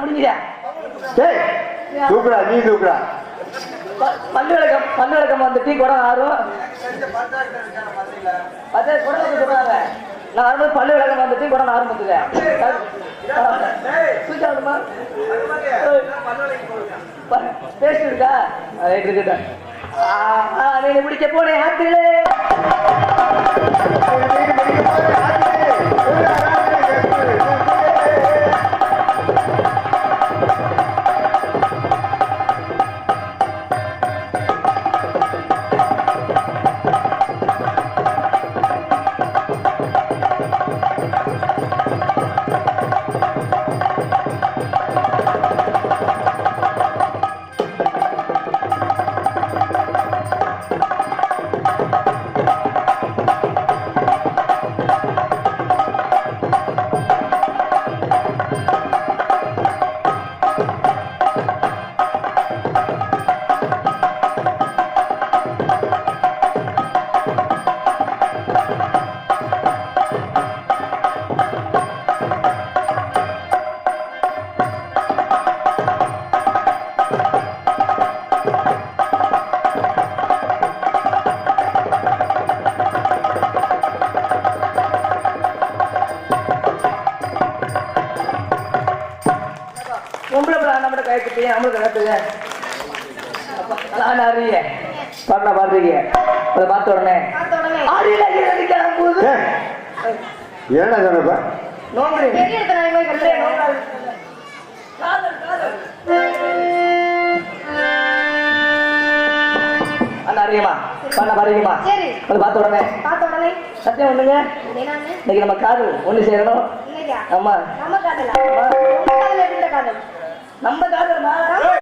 முடிஞ்சா தூக்குடா நீ தூக்குடா பல்லு விளக்கம் வந்து டீ குடம் ஆறும் குடம் சொல்றாங்க நான் வரும்போது பல்லு விளக்கம் வந்து டீ குடம் ஆறும் பேசிட்டு இருக்கா ரைட் இருக்குதா நீ முடிக்க போனேன் ஆத்திலே நம்மளுக்கு கத்துங்க பாட்டா பாடுறீங்க அதை பார்த்த உடனே ஏன்னா சொன்னப்ப அறியுமா பண்ண பாருங்கம்மா அதை பார்த்த உடனே சத்தியம் ஒண்ணுங்க இன்னைக்கு நம்ம காதல் ஒண்ணு சேரணும் ஆமா நம்ம காதல்